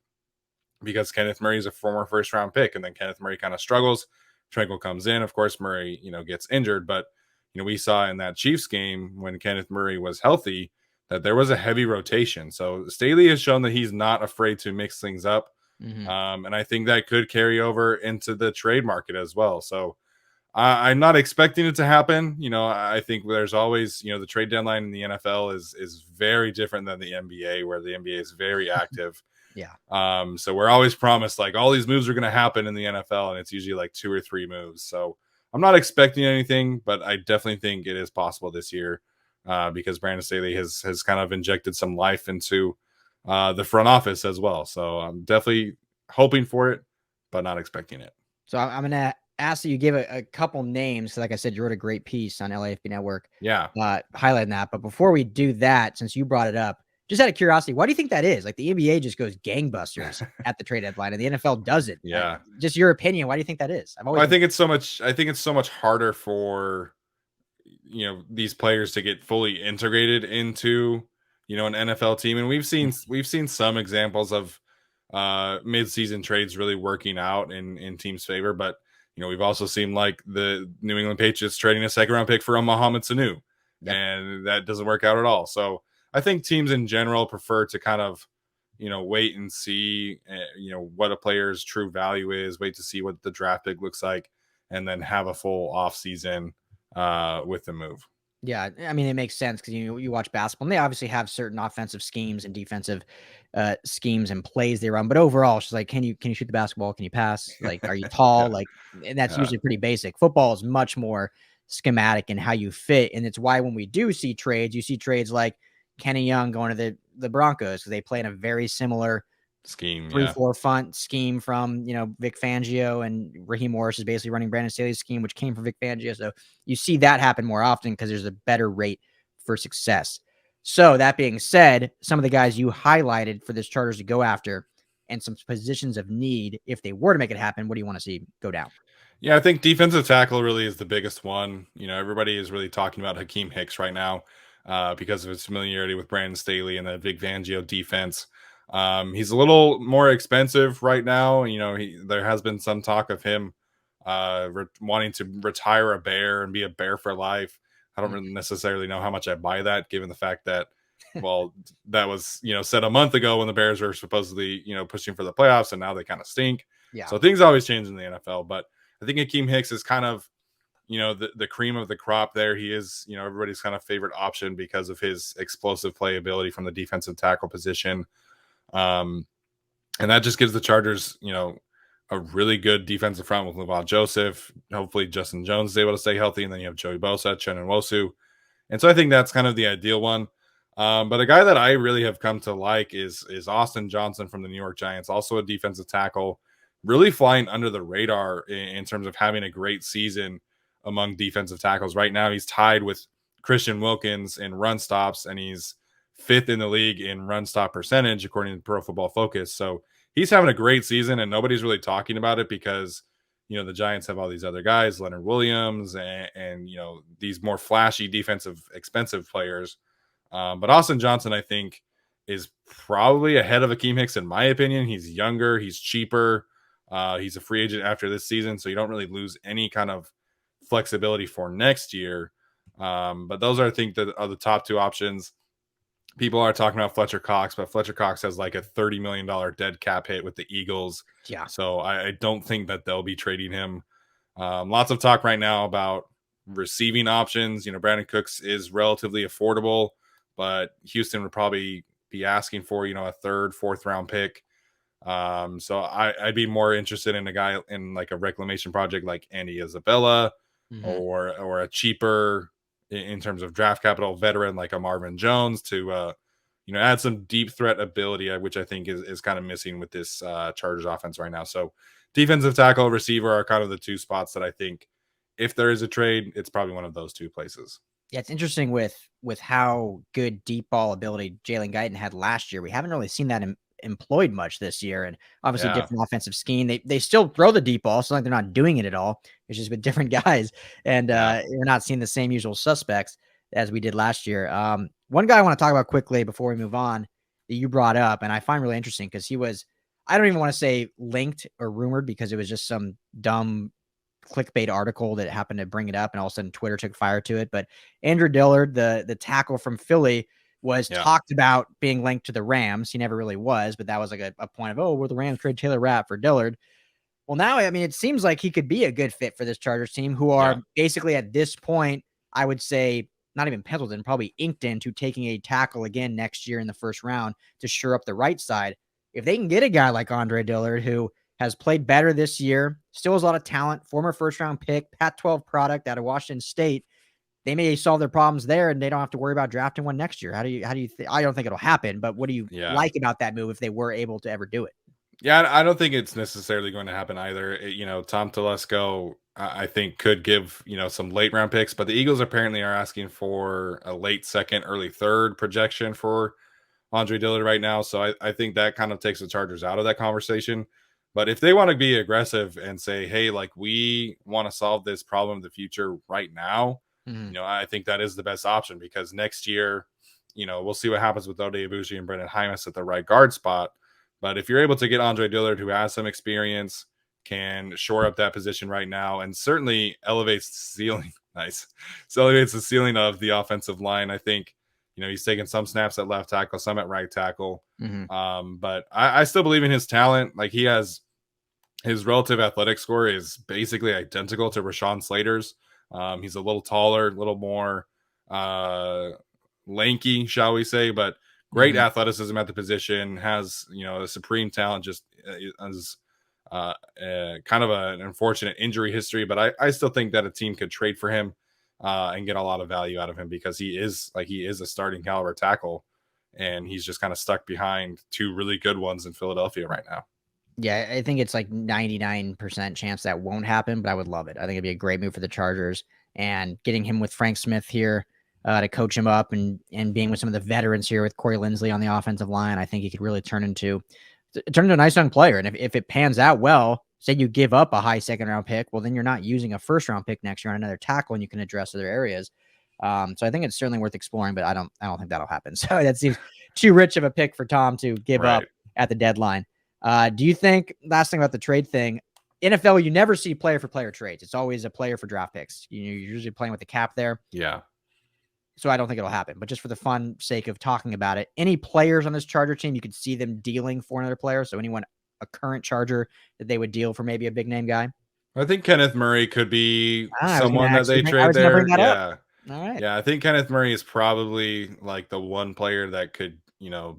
because Kenneth Murray is a former first round pick, and then Kenneth Murray kind of struggles. Tranquill comes in, of course, Murray, gets injured, but we saw in that Chiefs game when Kenneth Murray was healthy that there was a heavy rotation. So Staley has shown that he's not afraid to mix things up. And I think that could carry over into the trade market as well. So I'm not expecting it to happen. I think there's always, the trade deadline in the NFL is very different than the NBA, where the NBA is very active. Yeah. So we're always promised like all these moves are going to happen in the NFL, and it's usually like 2 or 3 moves. So I'm not expecting anything, but I definitely think it is possible this year, because Brandon Staley has kind of injected some life into the front office as well. So I'm definitely hoping for it, but not expecting it. So I'm going to ask that you give a couple names. Like I said, you wrote a great piece on LAFB Network. Yeah. Highlighting that. But before we do that, since you brought it up, just out of curiosity, why do you think that is? Like the NBA just goes gangbusters at the trade deadline, and the NFL doesn't. Yeah. Just your opinion. Why do you think that is? I think it's so much harder for these players to get fully integrated into an NFL team, and we've seen some examples of mid-season trades really working out in teams' favor, but we've also seen like the New England Patriots trading a second-round pick for Mohamed Sanu, and that doesn't work out at all. So I think teams in general prefer to kind of, wait and see, what a player's true value is, wait to see what the draft pick looks like, and then have a full off season with the move. Yeah, I mean, it makes sense because you watch basketball, and they obviously have certain offensive schemes and defensive schemes and plays they run. But overall, it's just like, can you shoot the basketball? Can you pass? Like, are you tall? Like, and that's usually pretty basic. Football is much more schematic in how you fit, and it's why when we do see trades, you see trades like Kenny Young going to the Broncos because they play in a very similar scheme, 3-4 front scheme from Vic Fangio, and Raheem Morris is basically running Brandon Staley's scheme, which came from Vic Fangio. So you see that happen more often because there's a better rate for success. So that being said, some of the guys you highlighted for this Chargers to go after and some positions of need, if they were to make it happen, what do you want to see go down? Yeah, I think defensive tackle really is the biggest one. Everybody is really talking about Hakeem Hicks right now because of his familiarity with Brandon Staley and the Vic Fangio defense. He's a little more expensive right now. There has been some talk of him wanting to retire a Bear and be a Bear for life. I don't really necessarily know how much I buy that, given the fact that, well, that was, said a month ago when the Bears were supposedly, pushing for the playoffs, and now they kind of stink. Yeah. So things always change in the NFL, but I think Hakeem Hicks is kind of, the cream of the crop there. He is, everybody's kind of favorite option because of his explosive playability from the defensive tackle position. And that just gives the Chargers, a really good defensive front with Levon Joseph. Hopefully Justin Jones is able to stay healthy, and then you have Joey Bosa, Chen and Wosu. And so I think that's kind of the ideal one. But a guy that I really have come to like is Austin Johnson from the New York Giants, also a defensive tackle, really flying under the radar in terms of having a great season among defensive tackles. Right now, he's tied with Christian Wilkins in run stops, and he's 5th in the league in run stop percentage, according to Pro Football Focus. So he's having a great season, and nobody's really talking about it because, the Giants have all these other guys, Leonard Williams, and these more flashy defensive, expensive players. But Austin Johnson, I think, is probably ahead of Hakeem Hicks, in my opinion. He's younger, he's cheaper. He's a free agent after this season, so you don't really lose any kind of flexibility for next year. But those are, I think, are the top 2 options. People are talking about Fletcher Cox, but Fletcher Cox has like a $30 million dead cap hit with the Eagles. Yeah. So I don't think that they'll be trading him. Lots of talk right now about receiving options. Brandon Cooks is relatively affordable, but Houston would probably be asking for, a 3rd, 4th round pick. So I'd be more interested in a guy in like a reclamation project like Andy Isabella, or a cheaper, in terms of draft capital, veteran like a Marvin Jones to add some deep threat ability, which I think is kind of missing with this Chargers offense right now. So defensive tackle, receiver are kind of the 2 spots that I think if there is a trade, it's probably one of those two places. Yeah, it's interesting with how good deep ball ability Jalen Guyton had last year. We haven't really seen that employed much this year, and obviously different offensive scheme. They still throw the deep ball, so like they're not doing it at all. It's just with different guys, and we're not seeing the same usual suspects as we did last year. One guy I want to talk about quickly before we move on that you brought up, and I find really interesting because he was, I don't even want to say linked or rumored because it was just some dumb clickbait article that happened to bring it up, and all of a sudden Twitter took fire to it. But Andrew Dillard, the tackle from Philly, was talked about being linked to the Rams. He never really was, but that was like a point of, will the Rams trade Taylor Rapp for Dillard? Well, now, I mean, it seems like he could be a good fit for this Chargers team, who are basically at this point, I would say, not even penciled in, probably inked into taking a tackle again next year in the first round to shore up the right side. If they can get a guy like Andre Dillard, who has played better this year, still has a lot of talent, former first-round pick, Pac-12 product out of Washington State, they may solve their problems there, and they don't have to worry about drafting one next year. How do you I don't think it'll happen, but what do you like about that move if they were able to ever do it? Yeah, I don't think it's necessarily going to happen either. Tom Telesco, I think, could give, some late round picks, but the Eagles apparently are asking for a late second, early third projection for Andre Dillard right now. So I think that kind of takes the Chargers out of that conversation. But if they want to be aggressive and say, hey, like, we want to solve this problem in the future right now, I think that is the best option, because next year, we'll see what happens with Ode Ibushi and Brendan Hymas at the right guard spot. But if you're able to get Andre Dillard, who has some experience, can shore up that position right now, and certainly elevates the ceiling. So elevates the ceiling of the offensive line. I think, he's taken some snaps at left tackle, some at right tackle. But I still believe in his talent. Like, he has, his relative athletic score is basically identical to Rashawn Slater's. He's a little taller, a little more lanky, shall we say, but great athleticism at the position, has, a supreme talent, just as kind of an unfortunate injury history. But I still think that a team could trade for him and get a lot of value out of him, because he is a starting caliber tackle, and he's just kind of stuck behind two really good ones in Philadelphia right now. Yeah, I think it's like 99% chance that won't happen, but I would love it. I think it'd be a great move for the Chargers, and getting him with Frank Smith here to coach him up, and being with some of the veterans here with Corey Linsley on the offensive line, I think he could really turn into a nice young player. And if it pans out well, say you give up a high second round pick, well, then you're not using a first round pick next year on another tackle, and you can address other areas. So I think it's certainly worth exploring, but I don't think that'll happen. So that seems too rich of a pick for Tom to give up at the deadline. Do you think, last thing about the trade thing, NFL, you never see player for player trades. It's always a player for draft picks. You're usually playing with the cap there. Yeah. So I don't think it'll happen, but just for the fun sake of talking about it, any players on this Charger team, you could see them dealing for another player. So anyone, a current Charger, that they would deal for maybe a big name guy? I think Kenneth Murray could be someone that they trade there. Yeah. All right. Yeah. I think Kenneth Murray is probably like the one player that could,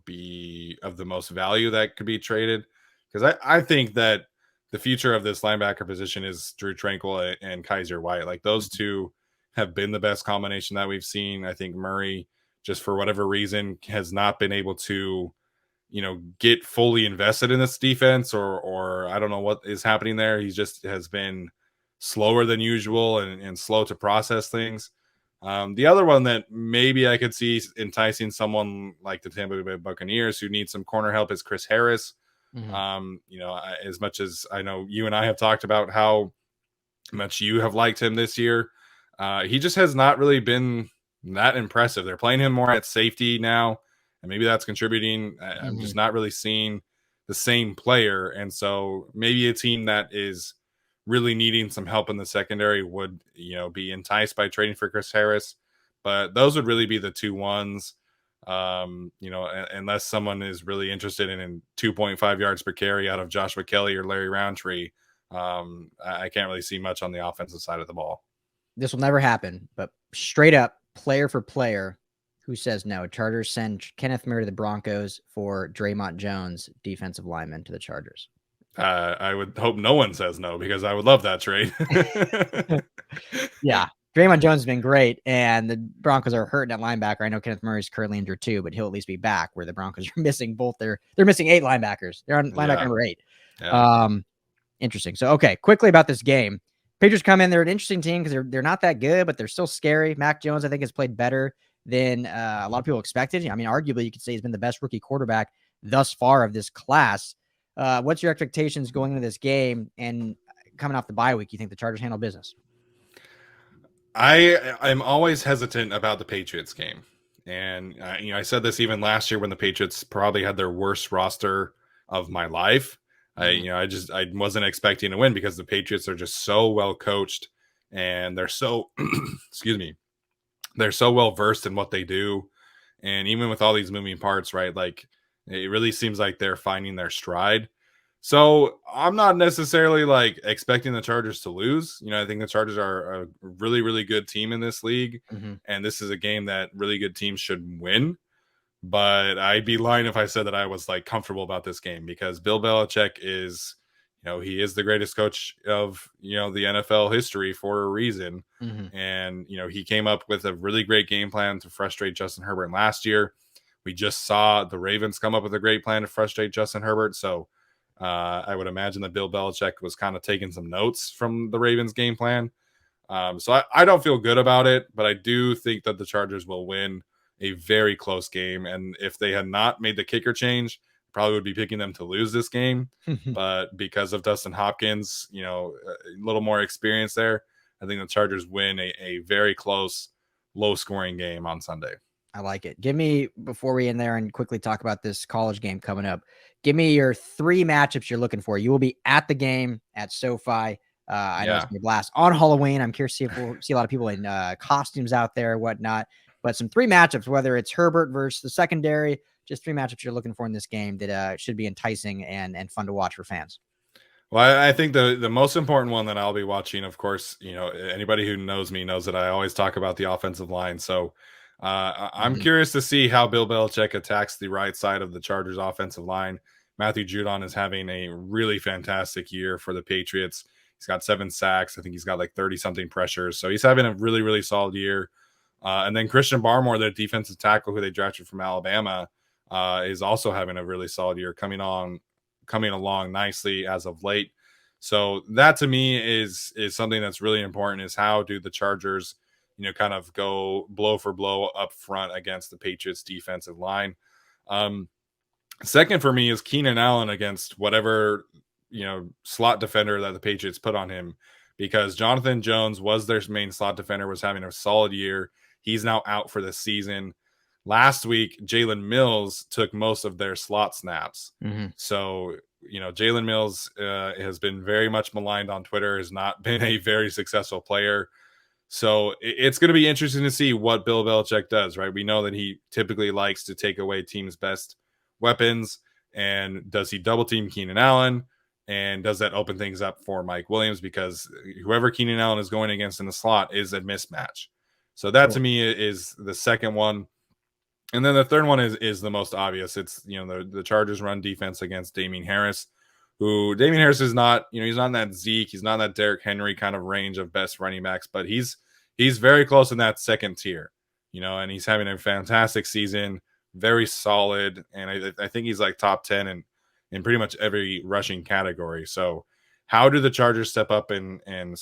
be of the most value that could be traded. Because I think that the future of this linebacker position is Drew Tranquil and Kaiser White. Like, those two have been the best combination that we've seen. I think Murray, just for whatever reason, has not been able to, get fully invested in this defense, or I don't know what is happening there. He just has been slower than usual and slow to process things. The other one that maybe I could see enticing someone like the Tampa Bay Buccaneers, who need some corner help, is Chris Harris. As much as I know you and I have talked about how much you have liked him this year, he just has not really been that impressive. They're playing him more at safety now, and maybe that's contributing. I'm just not really seeing the same player. And so maybe a team that is really needing some help in the secondary would, be enticed by trading for Chris Harris. But those would really be the two ones. Unless someone is really interested in 2.5 yards per carry out of Joshua Kelly or Larry Roundtree, I can't really see much on the offensive side of the ball. This will never happen, but straight up, player for player, who says no? Chargers send Kenneth Murray to the Broncos for Draymond Jones, defensive lineman, to the Chargers. I would hope no one says no, because I would love that trade. Yeah. Draymond Jones has been great, and the Broncos are hurting at linebacker. I know Kenneth Murray is currently injured too, but he'll at least be back, where the Broncos are missing both they're missing 8 linebackers. They're on linebacker number 8. Yeah. Interesting. So, okay, quickly about this game. Patriots come in. They're an interesting team because they're not that good, but they're still scary. Mac Jones, I think, has played better than a lot of people expected. I mean, arguably, you could say he's been the best rookie quarterback thus far of this class. What's your expectations going into this game and coming off the bye week? You think the Chargers handle business? I'm always hesitant about the Patriots game. And, I said this even last year when the Patriots probably had their worst roster of my life. I wasn't expecting to win because the Patriots are just so well coached and they're so, excuse me, they're so well versed in what they do. And even with all these moving parts, right? Like it really seems like they're finding their stride. So I'm not necessarily like expecting the Chargers to lose. I think the Chargers are a really, really good team in this league. And this is a game that really good teams should win. But I'd be lying if I said that I was like comfortable about this game because Bill Belichick is, he is the greatest coach of, the NFL history for a reason. And, he came up with a really great game plan to frustrate Justin Herbert last year. We just saw the Ravens come up with a great plan to frustrate Justin Herbert. So I would imagine that Bill Belichick was kind of taking some notes from the Ravens game plan. So I don't feel good about it, but I do think that the Chargers will win a very close game. And if they had not made the kicker change, probably would be picking them to lose this game. But because of Dustin Hopkins, a little more experience there, I think the Chargers win a very close, low-scoring game on Sunday. I like it. Give me, before we end there and quickly talk about this college game coming up, give me your 3 matchups you're looking for. You will be at the game at SoFi. I know it's going to be a blast on Halloween. I'm curious to see if we'll see a lot of people in costumes out there, whatnot. But some 3 matchups, whether it's Herbert versus the secondary, just 3 matchups you're looking for in this game that should be enticing and fun to watch for fans. Well, I think the most important one that I'll be watching, of course, anybody who knows me knows that I always talk about the offensive line. So I'm curious to see how Bill Belichick attacks the right side of the Chargers offensive line. Matthew Judon is having a really fantastic year for the Patriots. He's got 7 sacks. I think he's got like 30-something pressures. So he's having a really, really solid year. And then Christian Barmore, their defensive tackle who they drafted from Alabama, is also having a really solid year, coming along nicely as of late. So that to me is something that's really important, is how do the Chargers, kind of go blow for blow up front against the Patriots defensive line. Second for me is Keenan Allen against whatever, slot defender that the Patriots put on him, because Jonathan Jones was their main slot defender, was having a solid year. He's now out for the season. Last week, Jalen Mills took most of their slot snaps. So, Jalen Mills has been very much maligned on Twitter, has not been a very successful player. So it's going to be interesting to see what Bill Belichick does, right? We know that he typically likes to take away teams' best weapons. And does he double team Keenan Allen? And does that open things up for Mike Williams? Because whoever Keenan Allen is going against in the slot is a mismatch. So that to me is the second one. And then the third one is the most obvious. It's, the Chargers run defense against Damien Harris, who Damien Harris is not, he's not in that Zeke, he's not in that Derrick Henry kind of range of best running backs, but he's very close in that second tier, and he's having a fantastic season, very solid. And I think he's like top 10 in pretty much every rushing category. So how do the Chargers step up and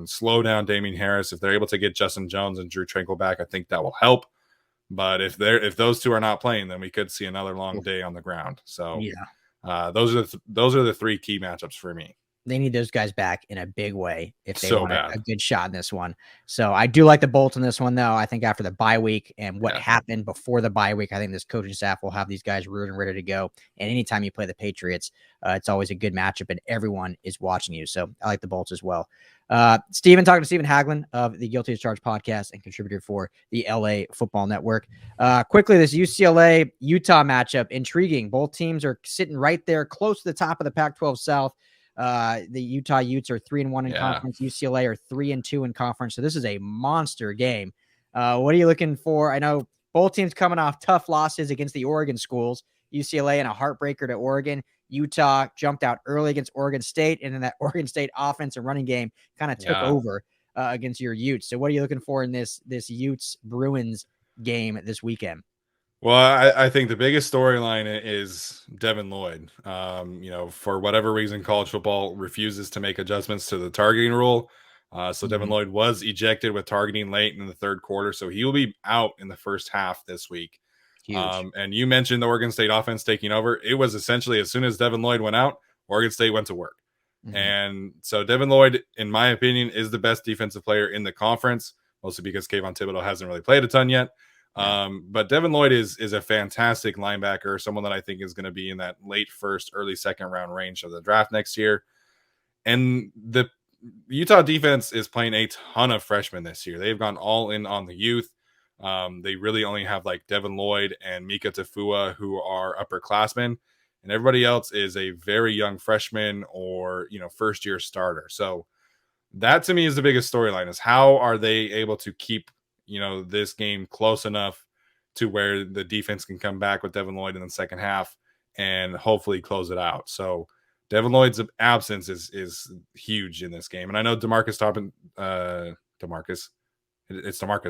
slow down Damien Harris? If they're able to get Justin Jones and Drew Tranquill back, I think that will help. But if those two are not playing, then we could see another long day on the ground. So those are the 3 key matchups for me. They need those guys back in a big way if they want a good shot in this one. So I do like the Bolts in this one, though. I think after the bye week and what happened before the bye week, I think this coaching staff will have these guys rooted and ready to go. And anytime you play the Patriots, it's always a good matchup and everyone is watching you. So I like the Bolts as well. Talking to Stephen Haglund of the Guilty as Charged podcast and contributor for the LA Football Network. Quickly, this UCLA-Utah matchup, intriguing. Both teams are sitting right there close to the top of the Pac-12 South. The Utah Utes are 3-1 in conference. UCLA are 3-2 in conference. So this is a monster game. What are you looking for? I know both teams coming off tough losses against the Oregon schools. UCLA in a heartbreaker to Oregon. Utah jumped out early against Oregon State, and then that Oregon State offense and running game kind of took over against your Utes. So what are you looking for in this Utes Bruins game this weekend? Well, I think the biggest storyline is Devin Lloyd. For whatever reason, college football refuses to make adjustments to the targeting rule. So Devin Lloyd was ejected with targeting late in the third quarter, so he will be out in the first half this week. Huge. And you mentioned the Oregon State offense taking over. It was essentially as soon as Devin Lloyd went out, Oregon State went to work. And so Devin Lloyd, in my opinion, is the best defensive player in the conference, mostly because Kayvon Thibodeau hasn't really played a ton yet. But Devin Lloyd is a fantastic linebacker, someone that I think is going to be in that late first, early second round range of the draft next year. And the Utah defense is playing a ton of freshmen this year. They've gone all in on the youth. They really only have like Devin Lloyd and Mika Tafua, who are upperclassmen. And everybody else is a very young freshman or, first year starter. So that to me is the biggest storyline, is how are they able to keep, this game close enough to where the defense can come back with Devin Lloyd in the second half and hopefully close it out. So Devin Lloyd's absence is huge in this game. And I know it's DeMarcus,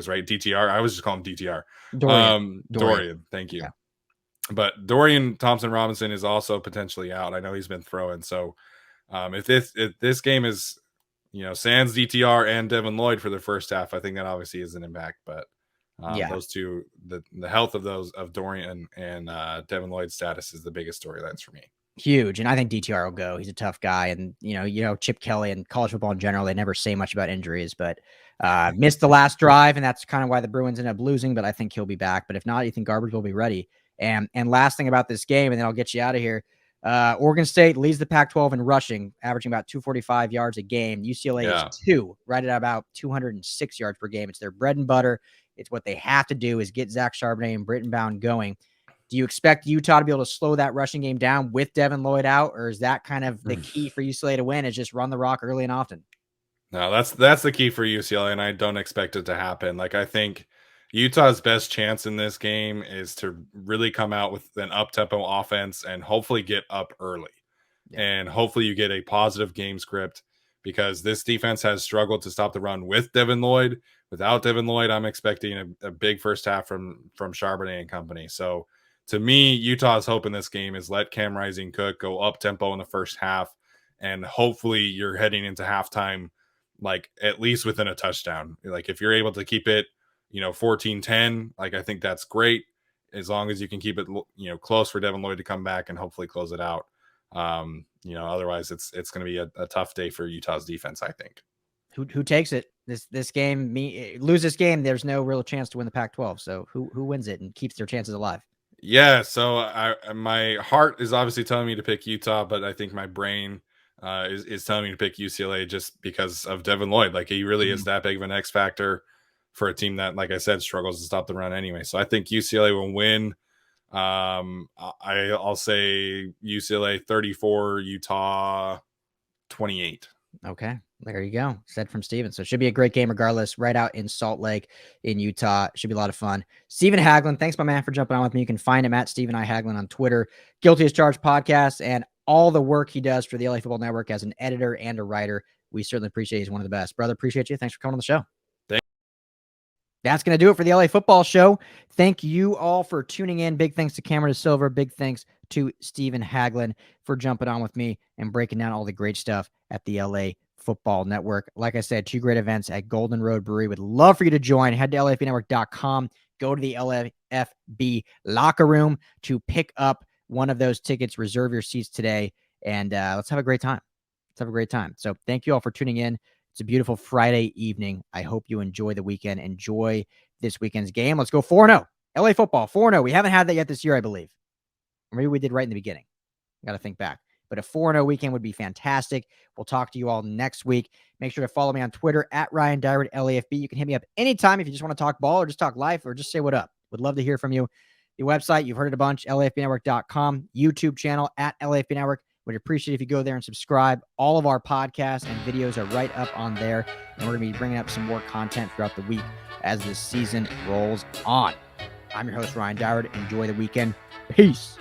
right? DTR. I was just calling him DTR. Dorian. Thank you. Yeah. But Dorian Thompson-Robinson is also potentially out. I know he's been throwing. So if this game is, sans DTR and Devin Lloyd for the first half, I think that obviously is an impact. But those two, the health of Dorian and Devin Lloyd's status is the biggest storylines for me. Huge. And I think DTR will go. He's a tough guy. And, Chip Kelly and college football in general, they never say much about injuries, but missed the last drive. And that's kind of why the Bruins ended up losing. But I think he'll be back. But if not, you think Garbage will be ready. And last thing about this game, and then I'll get you out of here. Oregon State leads the Pac-12 in rushing, averaging about 245 yards a game. UCLA is 2, right at about 206 yards per game. It's their bread and butter. It's what they have to do, is get Zach Charbonnet and Britton Bound going. Do you expect Utah to be able to slow that rushing game down with Devin Lloyd out, or is that kind of the key for UCLA to win, is just run the rock early and often? No, that's the key for UCLA, and I don't expect it to happen. Like, I think Utah's best chance in this game is to really come out with an up-tempo offense and hopefully get up early. Yeah. And hopefully you get a positive game script, because this defense has struggled to stop the run with Devin Lloyd. Without Devin Lloyd, I'm expecting a big first half from Charbonnet and company. So to me, Utah's hope in this game is let Cam Rising Cook go up-tempo in the first half, and hopefully you're heading into halftime, like, at least within a touchdown. Like, if you're able to keep it 14-10, like, I think that's great, as long as you can keep it, close for Devin Lloyd to come back and hopefully close it out. Otherwise it's going to be a tough day for Utah's defense, I think. Who takes it? This game, lose this game, there's no real chance to win the Pac-12. So who wins it and keeps their chances alive? Yeah. So my heart is obviously telling me to pick Utah, but I think my brain is telling me to pick UCLA just because of Devin Lloyd. Like, he really is that big of an X factor for a team that, like I said, struggles to stop the run anyway. So I think UCLA will win. I'll say UCLA 34, Utah 28. Okay, there you go. Said from Steven. So it should be a great game regardless, right out in Salt Lake in Utah. Should be a lot of fun. Stephen Haglund, thanks, my man, for jumping on with me. You can find him at Stephen I. Haglund on Twitter. Guilty as Charged podcast, and all the work he does for the LA Football Network as an editor and a writer. We certainly appreciate. He's one of the best. Brother, appreciate you. Thanks for coming on the show. That's going to do it for the LA Football Show. Thank you all for tuning in. Big thanks to Cameron DaSilva. Big thanks to Stephen Haglund for jumping on with me and breaking down all the great stuff at the LA Football Network. Like I said, 2 great events at Golden Road Brewery. Would love for you to join. Head to LAFBnetwork.com. Go to the LAFB locker room to pick up one of those tickets. Reserve your seats today, and let's have a great time. Let's have a great time. So thank you all for tuning in. It's a beautiful Friday evening. I hope you enjoy the weekend. Enjoy this weekend's game. Let's go 4-0. LA football, 4-0. We haven't had that yet this year, I believe. Or maybe we did right in the beginning. Got to think back. But a 4-0 weekend would be fantastic. We'll talk to you all next week. Make sure to follow me on Twitter at Ryan Dyrud, LAFB. You can hit me up anytime if you just want to talk ball or just talk life or just say what up. Would love to hear from you. The website, you've heard it a bunch, LAFBnetwork.com. YouTube channel at LAFB Network. Would appreciate if you go there and subscribe. All of our podcasts and videos are right up on there. And we're going to be bringing up some more content throughout the week as this season rolls on. I'm your host, Ryan Dyrud. Enjoy the weekend. Peace.